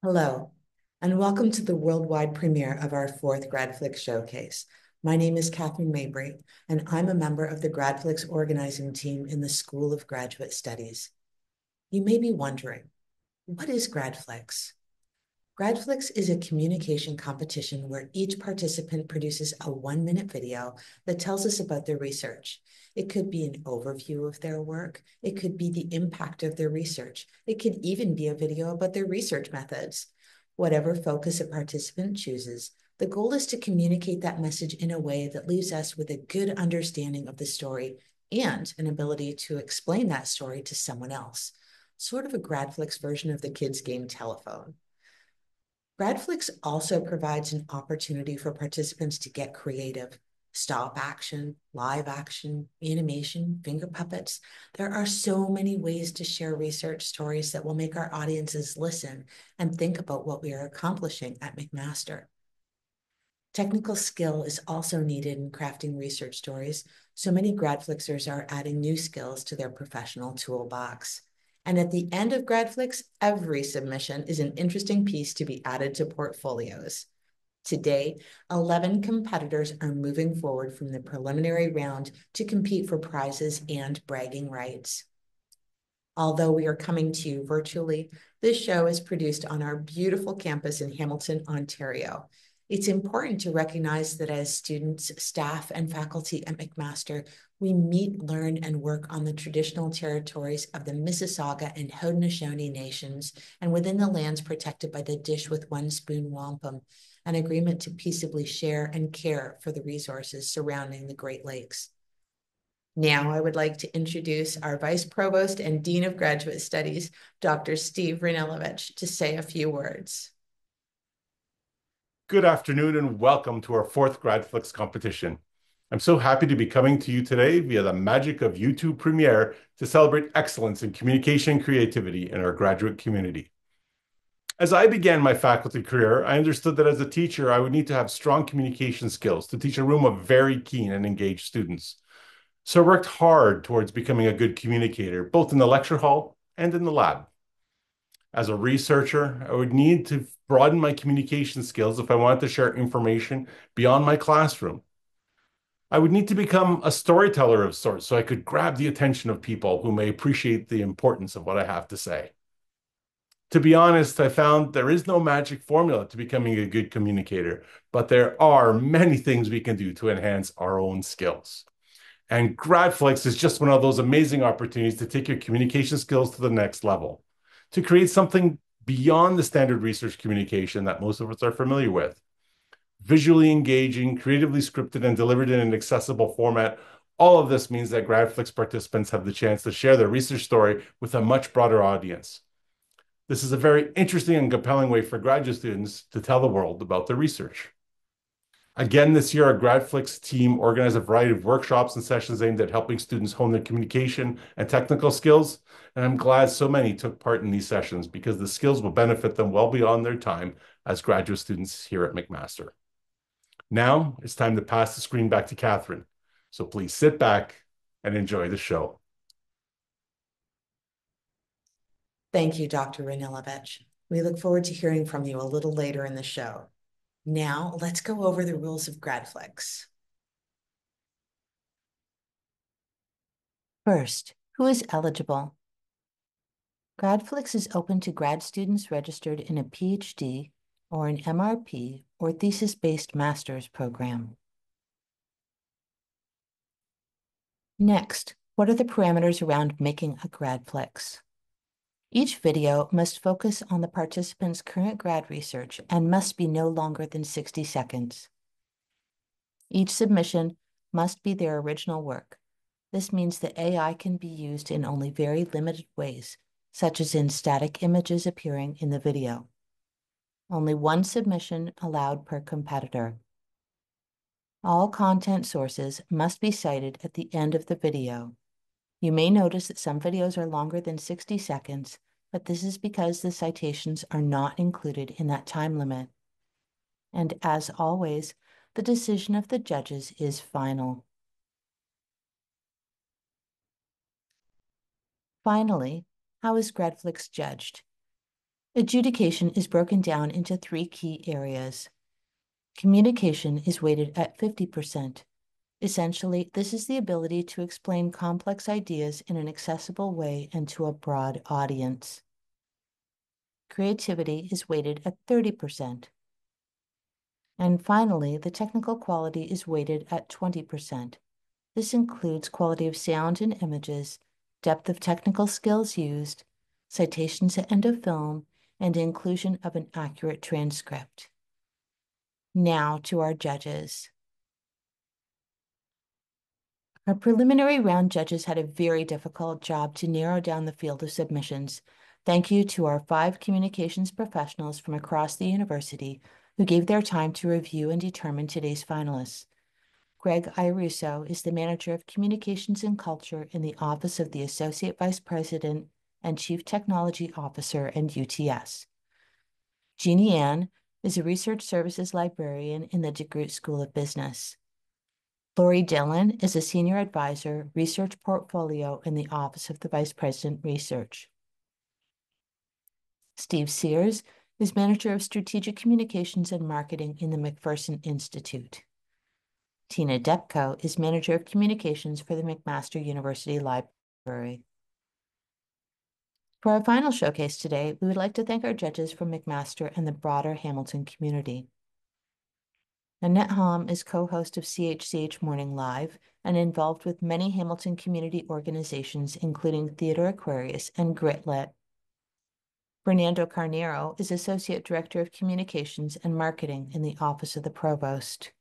Hello, and welcome to the worldwide premiere of our fourth GradFlix showcase. My name is Catherine Mabry, and I'm a member of the GradFlix organizing team in the School of Graduate Studies. You may be wondering, what is GradFlix? GradFlix is a communication competition where each participant produces a 1-minute video that tells us about their research. It could be an overview of their work. It could be the impact of their research. It could even be a video about their research methods. Whatever focus a participant chooses, the goal is to communicate that message in a way that leaves us with a good understanding of the story and an ability to explain that story to someone else. Sort of a GradFlix version of the kids' game telephone. GradFlix also provides an opportunity for participants to get creative. Stop action, live action, animation, finger puppets. There are so many ways to share research stories that will make our audiences listen and think about what we are accomplishing at McMaster. Technical skill is also needed in crafting research stories, so many GradFlixers are adding new skills to their professional toolbox. And at the end of GradFlix, every submission is an interesting piece to be added to portfolios. Today, 11 competitors are moving forward from the preliminary round to compete for prizes and bragging rights. Although we are coming to you virtually, this show is produced on our beautiful campus in Hamilton, Ontario. It's important to recognize that as students, staff, and faculty at McMaster, we meet, learn, and work on the traditional territories of the Mississauga and Haudenosaunee nations and within the lands protected by the Dish with One Spoon Wampum, an agreement to peaceably share and care for the resources surrounding the Great Lakes. Now I would like to introduce our Vice Provost and Dean of Graduate Studies, Dr. Steve Ranilovich, to say a few words. Good afternoon and welcome to our fourth GradFlix competition. I'm so happy to be coming to you today via the magic of YouTube Premiere to celebrate excellence in communication and creativity in our graduate community. As I began my faculty career, I understood that as a teacher, I would need to have strong communication skills to teach a room of very keen and engaged students. So I worked hard towards becoming a good communicator, both in the lecture hall and in the lab. As a researcher, I would need to broaden my communication skills if I wanted to share information beyond my classroom. I would need to become a storyteller of sorts so I could grab the attention of people who may appreciate the importance of what I have to say. To be honest, I found there is no magic formula to becoming a good communicator, but there are many things we can do to enhance our own skills. And GradFlix is just one of those amazing opportunities to take your communication skills to the next level, to create something beyond the standard research communication that most of us are familiar with. Visually engaging, creatively scripted, and delivered in an accessible format. All of this means that GradFlix participants have the chance to share their research story with a much broader audience. This is a very interesting and compelling way for graduate students to tell the world about their research. Again, this year, our GradFlix team organized a variety of workshops and sessions aimed at helping students hone their communication and technical skills. And I'm glad so many took part in these sessions because the skills will benefit them well beyond their time as graduate students here at McMaster. Now it's time to pass the screen back to Catherine. So please sit back and enjoy the show. Thank you, Dr. Ranilovich. We look forward to hearing from you a little later in the show. Now, let's go over the rules of GradFlix. First, who is eligible? GradFlix is open to grad students registered in a PhD or an MRP or thesis-based master's program. Next, what are the parameters around making a GradFlix? Each video must focus on the participant's current grad research and must be no longer than 60 seconds. Each submission must be their original work. This means that AI can be used in only very limited ways, such as in static images appearing in the video. Only one submission allowed per competitor. All content sources must be cited at the end of the video. You may notice that some videos are longer than 60 seconds, but this is because the citations are not included in that time limit. And as always, the decision of the judges is final. Finally, how is GradFlix judged? Adjudication is broken down into 3 key areas. Communication is weighted at 50%. Essentially, this is the ability to explain complex ideas in an accessible way and to a broad audience. Creativity is weighted at 30%. And finally, the technical quality is weighted at 20%. This includes quality of sound and images, depth of technical skills used, citations at end of film, and inclusion of an accurate transcript. Now to our judges. Our preliminary round judges had a very difficult job to narrow down the field of submissions. Thank you to our 5 communications professionals from across the university who gave their time to review and determine today's finalists. Greg Iruso is the Manager of Communications and Culture in the Office of the Associate Vice President and Chief Technology Officer at UTS. Jeannie Ann is a Research Services Librarian in the DeGroote School of Business. Lori Dillon is a Senior Advisor, Research Portfolio in the Office of the Vice President, Research. Steve Sears is Manager of Strategic Communications and Marketing in the McPherson Institute. Tina Depko is Manager of Communications for the McMaster University Library. For our final showcase today, we would like to thank our judges from McMaster and the broader Hamilton community. Annette Hom is co-host of CHCH Morning Live and involved with many Hamilton community organizations, including Theater Aquarius and Gritlit. Fernando Carnero is Associate Director of Communications and Marketing in the Office of the Provost.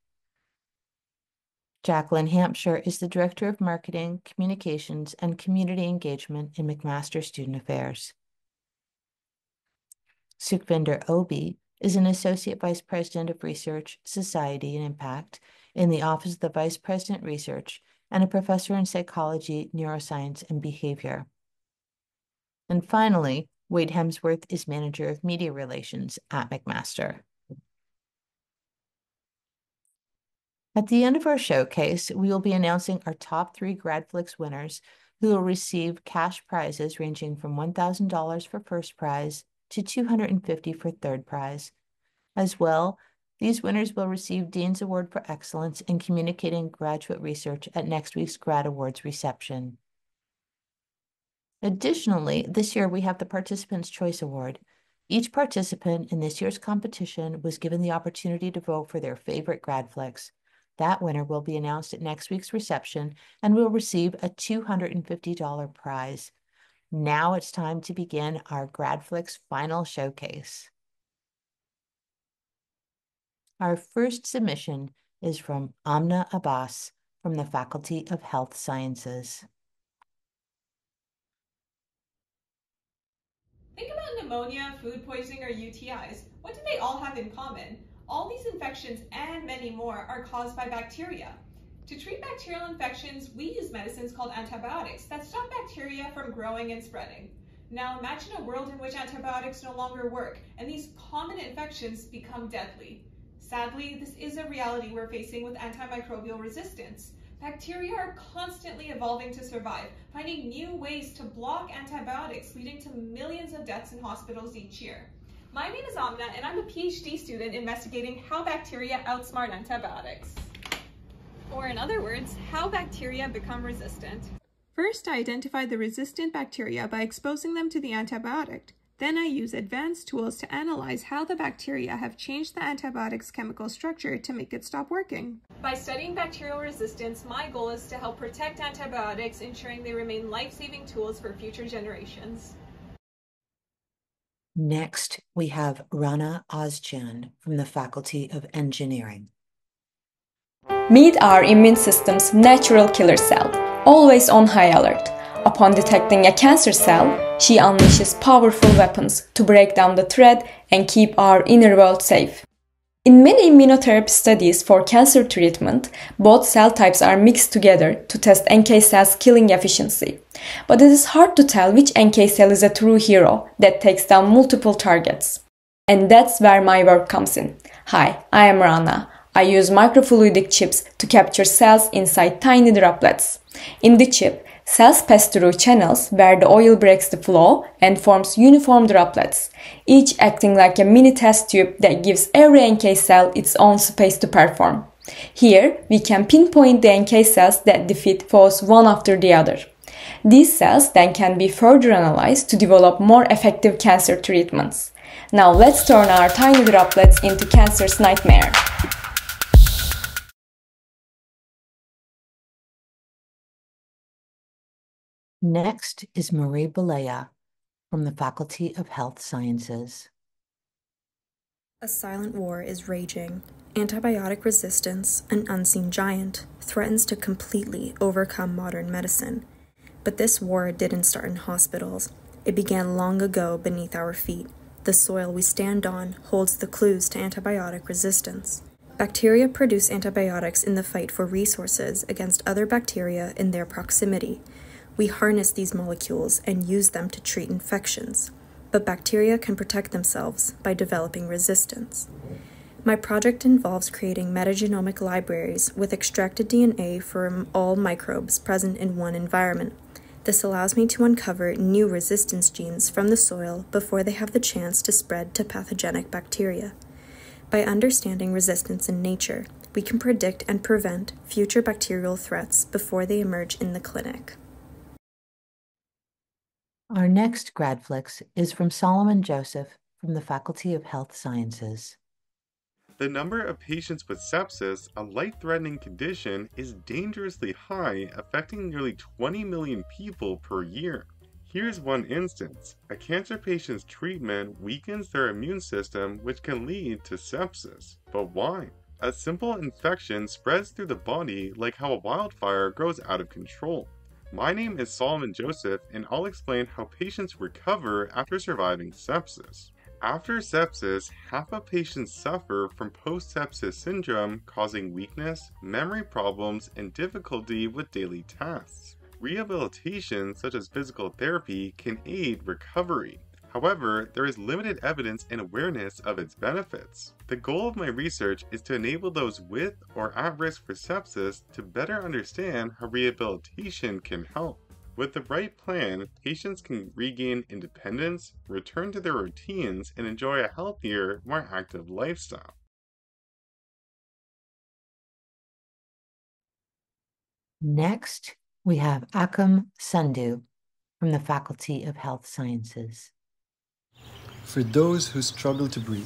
Jacqueline Hampshire is the Director of Marketing, Communications, and Community Engagement in McMaster Student Affairs. Sukhvinder Obi is an Associate Vice President of Research, Society, and Impact in the Office of the Vice President Research and a professor in psychology, neuroscience, and behavior. And finally, Wade Hemsworth is Manager of Media Relations at McMaster. At the end of our showcase, we will be announcing our top 3 GradFlix winners who will receive cash prizes ranging from $1,000 for first prize to $250 for third prize. As well, these winners will receive Dean's Award for Excellence in Communicating Graduate Research at next week's Grad Awards reception. Additionally, this year we have the Participants' Choice Award. Each participant in this year's competition was given the opportunity to vote for their favorite GradFlix. That winner will be announced at next week's reception and will receive a $250 prize. Now it's time to begin our GradFlix final showcase. Our first submission is from Amna Abbas from the Faculty of Health Sciences. Think about pneumonia, food poisoning, or UTIs. What do they all have in common? All these infections and many more are caused by bacteria. To treat bacterial infections, we use medicines called antibiotics that stop bacteria from growing and spreading. Now imagine a world in which antibiotics no longer work and these common infections become deadly. Sadly, this is a reality we're facing with antimicrobial resistance. Bacteria are constantly evolving to survive, finding new ways to block antibiotics, leading to millions of deaths in hospitals each year. My name is Amna, and I'm a PhD student investigating how bacteria outsmart antibiotics. Or in other words, how bacteria become resistant. First, I identify the resistant bacteria by exposing them to the antibiotic. Then I use advanced tools to analyze how the bacteria have changed the antibiotic's chemical structure to make it stop working. By studying bacterial resistance, my goal is to help protect antibiotics, ensuring they remain life-saving tools for future generations. Next, we have Rana Ozcan from the Faculty of Engineering. Meet our immune system's natural killer cell, always on high alert. Upon detecting a cancer cell, she unleashes powerful weapons to break down the threat and keep our inner world safe. In many immunotherapy studies for cancer treatment, both cell types are mixed together to test NK cells' killing efficiency. But it is hard to tell which NK cell is a true hero that takes down multiple targets. And that's where my work comes in. Hi, I am Rana. I use microfluidic chips to capture cells inside tiny droplets. In the chip, Cells pass through channels where the oil breaks the flow and forms uniform droplets, each acting like a mini test tube that gives every NK cell its own space to perform. Here, we can pinpoint the NK cells that defeat foes one after the other. These cells then can be further analyzed to develop more effective cancer treatments. Now let's turn our tiny droplets into cancer's nightmare. Next is Marie Balea from the Faculty of Health Sciences. A silent war is raging. Antibiotic resistance, an unseen giant, threatens to completely overcome modern medicine. But this war didn't start in hospitals. It began long ago beneath our feet. The soil we stand on holds the clues to antibiotic resistance. Bacteria produce antibiotics in the fight for resources against other bacteria in their proximity. We harness these molecules and use them to treat infections. But bacteria can protect themselves by developing resistance. My project involves creating metagenomic libraries with extracted DNA from all microbes present in one environment. This allows me to uncover new resistance genes from the soil before they have the chance to spread to pathogenic bacteria. By understanding resistance in nature, we can predict and prevent future bacterial threats before they emerge in the clinic. Our next GradFlix is from Solomon Joseph from the Faculty of Health Sciences. The number of patients with sepsis, a life-threatening condition, is dangerously high, affecting nearly 20 million people per year. Here's one instance. A cancer patient's treatment weakens their immune system, which can lead to sepsis. But why? A simple infection spreads through the body like how a wildfire grows out of control. My name is Solomon Joseph, and I'll explain how patients recover after surviving sepsis. After sepsis, half of patients suffer from post-sepsis syndrome, causing weakness, memory problems, and difficulty with daily tasks. Rehabilitation, such as physical therapy, can aid recovery. However, there is limited evidence and awareness of its benefits. The goal of my research is to enable those with or at risk for sepsis to better understand how rehabilitation can help. With the right plan, patients can regain independence, return to their routines, and enjoy a healthier, more active lifestyle. Next, we have Akam Sandhu from the Faculty of Health Sciences. For those who struggle to breathe,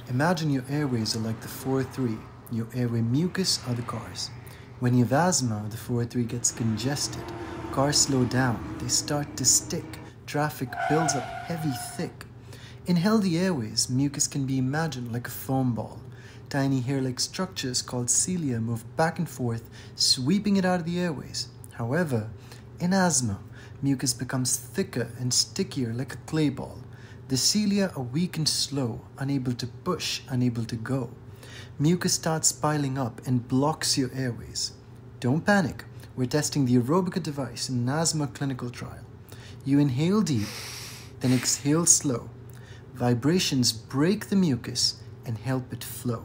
imagine your airways are like the 4-3. Your airway mucus are the cars. When you have asthma, the 4-3 gets congested. Cars slow down, they start to stick. Traffic builds up heavy, thick. In healthy airways, mucus can be imagined like a foam ball. Tiny hair-like structures called cilia move back and forth, sweeping it out of the airways. However, in asthma, mucus becomes thicker and stickier like a clay ball. The cilia are weak and slow, unable to push, unable to go. Mucus starts piling up and blocks your airways. Don't panic. We're testing the Aerobica device in an asthma clinical trial. You inhale deep, then exhale slow. Vibrations break the mucus and help it flow.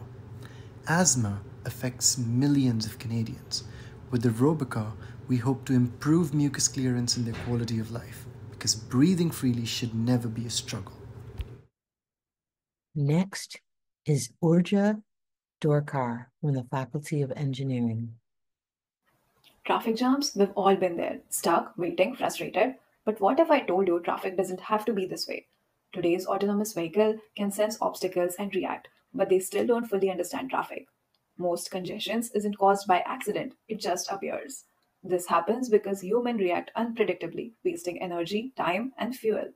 Asthma affects millions of Canadians. With Aerobica, we hope to improve mucus clearance and their quality of life, because breathing freely should never be a struggle. Next is Urja Dorkar from the Faculty of Engineering. Traffic jams, we've all been there, stuck, waiting, frustrated. But what if I told you traffic doesn't have to be this way? Today's autonomous vehicle can sense obstacles and react, but they still don't fully understand traffic. Most congestions isn't caused by accident, it just appears. This happens because humans react unpredictably, wasting energy, time, and fuel.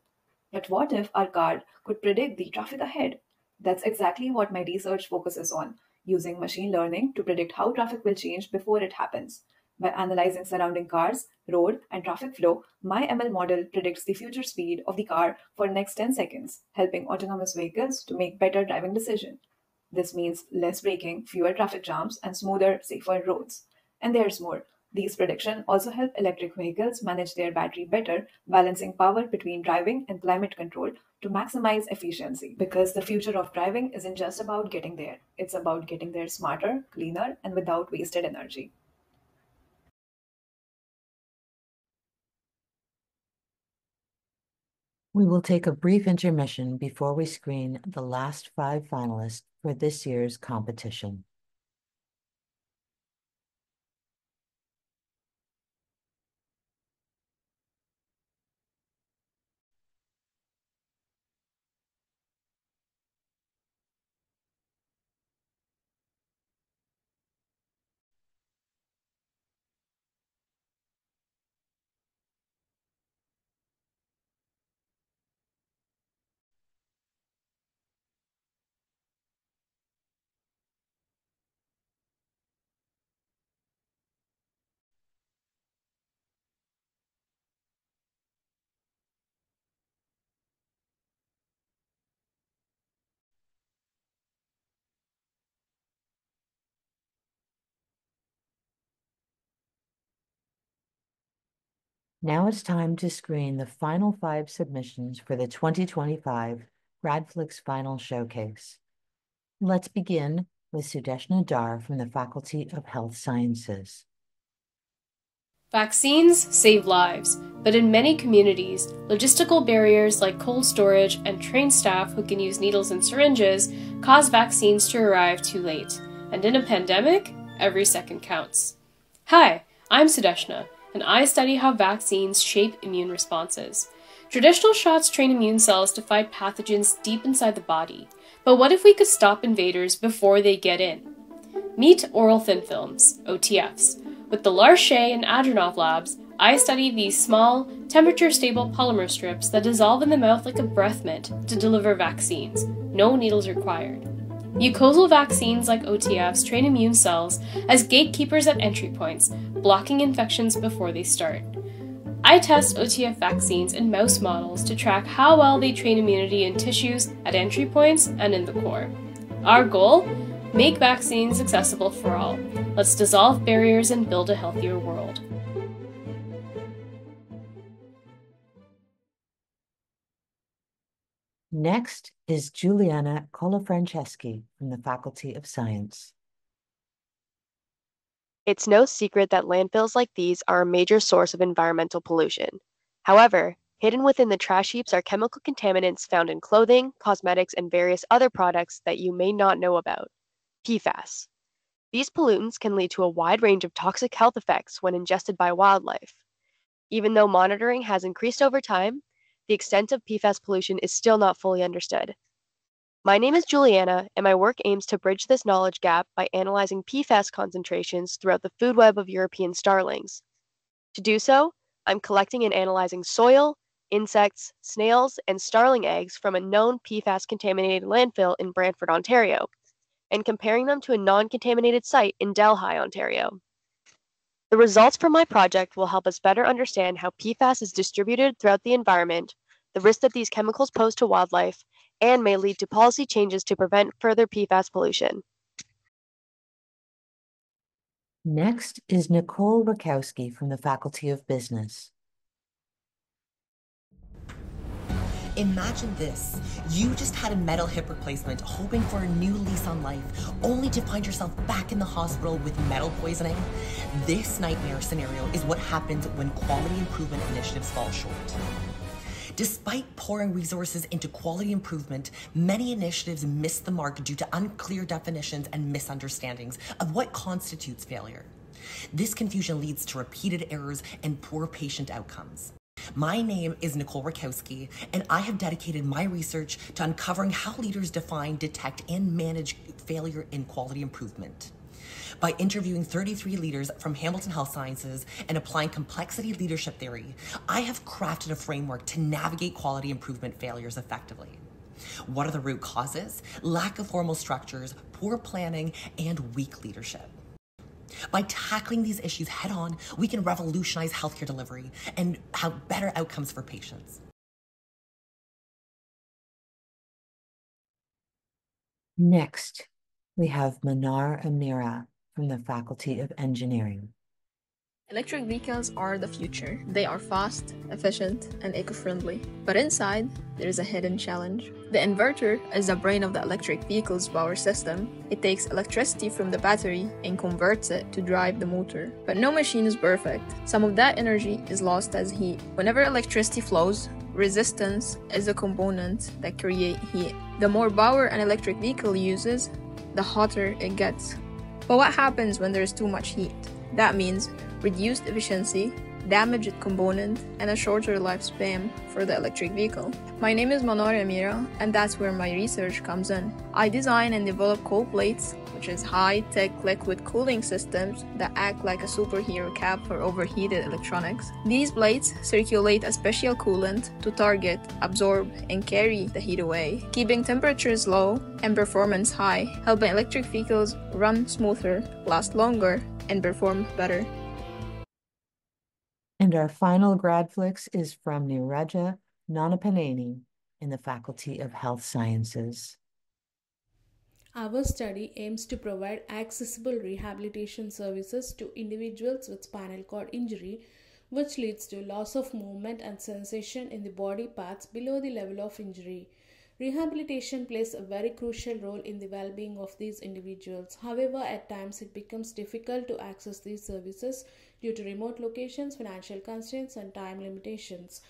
But what if our car could predict the traffic ahead? That's exactly what my research focuses on, using machine learning to predict how traffic will change before it happens. By analyzing surrounding cars, road, and traffic flow, my ML model predicts the future speed of the car for the next 10 seconds, helping autonomous vehicles to make better driving decisions. This means less braking, fewer traffic jams, and smoother, safer roads. And there's more. These predictions also help electric vehicles manage their battery better, balancing power between driving and climate control to maximize efficiency. Because the future of driving isn't just about getting there, it's about getting there smarter, cleaner, and without wasted energy. We will take a brief intermission before we screen the last 5 finalists for this year's competition. Now it's time to screen the final 5 submissions for the 2025 GradFlix Final Showcase. Let's begin with Sudeshna Dar from the Faculty of Health Sciences. Vaccines save lives, but in many communities, logistical barriers like cold storage and trained staff who can use needles and syringes cause vaccines to arrive too late. And in a pandemic, every second counts. Hi, I'm Sudeshna, and I study how vaccines shape immune responses. Traditional shots train immune cells to fight pathogens deep inside the body. But what if we could stop invaders before they get in? Meet oral thin films, OTFs. With the Larche and Adrenov labs, I study these small, temperature-stable polymer strips that dissolve in the mouth like a breath mint to deliver vaccines. No needles required. Mucosal vaccines like OTFs train immune cells as gatekeepers at entry points, blocking infections before they start. I test OTF vaccines in mouse models to track how well they train immunity in tissues at entry points and in the core. Our goal? Make vaccines accessible for all. Let's dissolve barriers and build a healthier world. Next is Juliana Colafranceschi from the Faculty of Science. It's no secret that landfills like these are a major source of environmental pollution. However, hidden within the trash heaps are chemical contaminants found in clothing, cosmetics, and various other products that you may not know about. PFAS. These pollutants can lead to a wide range of toxic health effects when ingested by wildlife. Even though monitoring has increased over time, the extent of PFAS pollution is still not fully understood. My name is Juliana, and my work aims to bridge this knowledge gap by analyzing PFAS concentrations throughout the food web of European starlings. To do so, I'm collecting and analyzing soil, insects, snails, and starling eggs from a known PFAS-contaminated landfill in Brantford, Ontario, and comparing them to a non-contaminated site in Delhi, Ontario. The results from my project will help us better understand how PFAS is distributed throughout the environment, the risk that these chemicals pose to wildlife, and may lead to policy changes to prevent further PFAS pollution. Next is Nicole Rakowski from the Faculty of Business. Imagine this. You just had a metal hip replacement, hoping for a new lease on life, only to find yourself back in the hospital with metal poisoning. This nightmare scenario is what happens when quality improvement initiatives fall short. Despite pouring resources into quality improvement, many initiatives miss the mark due to unclear definitions and misunderstandings of what constitutes failure. This confusion leads to repeated errors and poor patient outcomes. My name is Nicole Rakowski, and I have dedicated my research to uncovering how leaders define, detect, and manage failure in quality improvement. By interviewing 33 leaders from Hamilton Health Sciences and applying complexity leadership theory, I have crafted a framework to navigate quality improvement failures effectively. What are the root causes? Lack of formal structures, poor planning, and weak leadership. By tackling these issues head on, we can revolutionize healthcare delivery and have better outcomes for patients. Next, we have Manar Amira from the Faculty of Engineering. Electric vehicles are the future. They are fast, efficient, and eco-friendly. But inside, there is a hidden challenge. The inverter is the brain of the electric vehicle's power system. It takes electricity from the battery and converts it to drive the motor. But no machine is perfect. Some of that energy is lost as heat. Whenever electricity flows, resistance is a component that creates heat. The more power an electric vehicle uses, the hotter it gets. But what happens when there is too much heat? That means reduced efficiency, damaged component, and a shorter lifespan for the electric vehicle. My name is Manar Amira, and that's where my research comes in. I design and develop cold plates, which is high-tech liquid cooling systems that act like a superhero cap for overheated electronics. These plates circulate a special coolant to target, absorb, and carry the heat away, keeping temperatures low and performance high, helping electric vehicles run smoother, last longer, and perform better. And our final GradFlix is from Neeraja Nanapaneni in the Faculty of Health Sciences. Our study aims to provide accessible rehabilitation services to individuals with spinal cord injury, which leads to loss of movement and sensation in the body parts below the level of injury. Rehabilitation plays a very crucial role in the well-being of these individuals. However, at times it becomes difficult to access these services due to remote locations, financial constraints, and time limitations.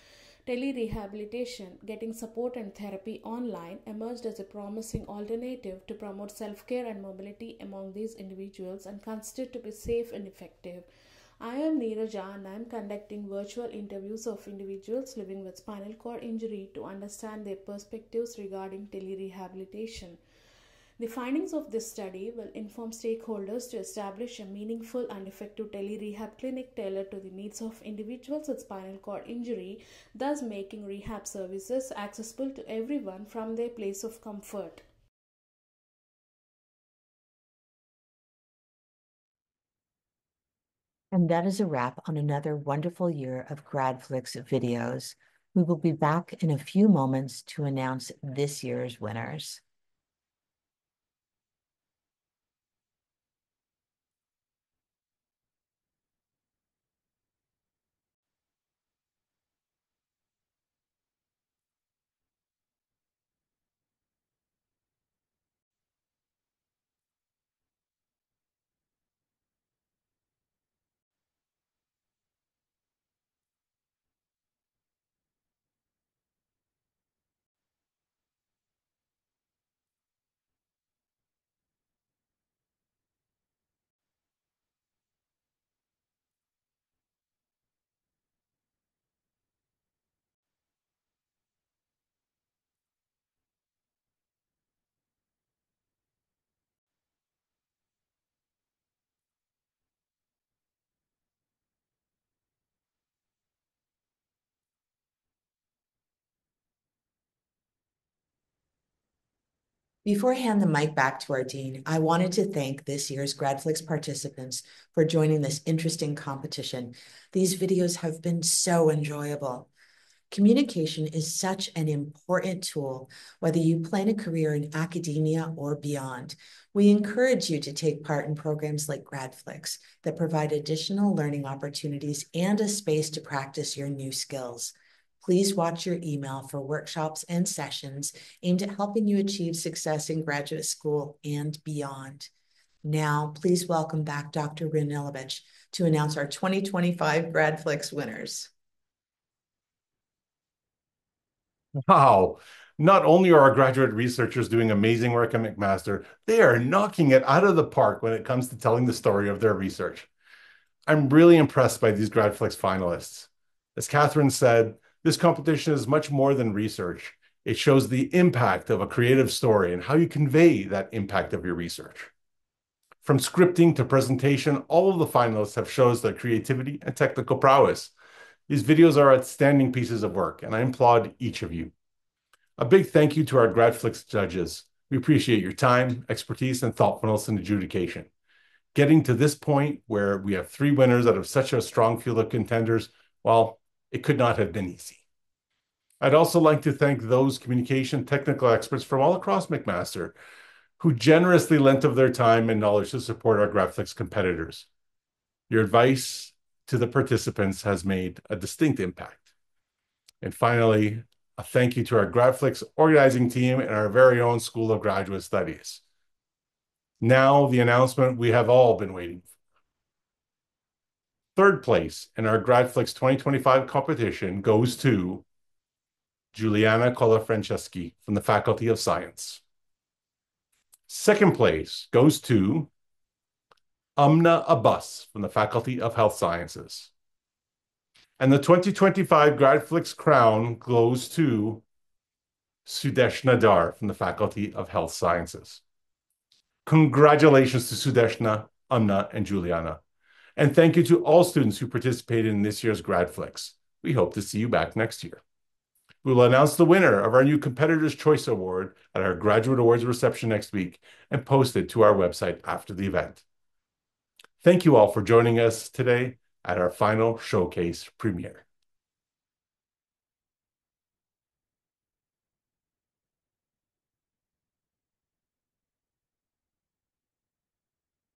Telerehabilitation, getting support and therapy online, emerged as a promising alternative to promote self-care and mobility among these individuals and considered to be safe and effective. I am Neeraja and I am conducting virtual interviews of individuals living with spinal cord injury to understand their perspectives regarding telerehabilitation. The findings of this study will inform stakeholders to establish a meaningful and effective telerehab clinic tailored to the needs of individuals with spinal cord injury, thus making rehab services accessible to everyone from their place of comfort. And that is a wrap on another wonderful year of GradFlix videos. We will be back in a few moments to announce this year's winners. Before I hand the mic back to our dean, I wanted to thank this year's GradFlix participants for joining this interesting competition. These videos have been so enjoyable. Communication is such an important tool, whether you plan a career in academia or beyond. We encourage you to take part in programs like GradFlix that provide additional learning opportunities and a space to practice your new skills. Please watch your email for workshops and sessions aimed at helping you achieve success in graduate school and beyond. Now, please welcome back Dr. Ranilovich to announce our 2025 GradFlix winners. Wow. Not only are our graduate researchers doing amazing work at McMaster, they are knocking it out of the park when it comes to telling the story of their research. I'm really impressed by these GradFlix finalists. As Catherine said, this competition is much more than research. It shows the impact of a creative story and how you convey that impact of your research. From scripting to presentation, all of the finalists have shown their creativity and technical prowess. These videos are outstanding pieces of work, and I applaud each of you. A big thank you to our GradFlix judges. We appreciate your time, expertise, and thoughtfulness in adjudication. Getting to this point where we have 3 winners out of such a strong field of contenders, well, it could not have been easy. I'd also like to thank those communication technical experts from all across McMaster who generously lent of their time and knowledge to support our GradFlix competitors. Your advice to the participants has made a distinct impact. And finally, a thank you to our GradFlix organizing team and our very own School of Graduate Studies. Now, the announcement we have all been waiting for. Third place in our GradFlix 2025 competition goes to Juliana Colafranceschi from the Faculty of Science. Second place goes to Amna Abbas from the Faculty of Health Sciences. And the 2025 GradFlix crown goes to Sudeshna Dar from the Faculty of Health Sciences. Congratulations to Sudeshna, Amna, and Juliana. And thank you to all students who participated in this year's GradFlix. We hope to see you back next year. We will announce the winner of our new Competitor's Choice Award at our Graduate Awards reception next week and post it to our website after the event. Thank you all for joining us today at our final showcase premiere.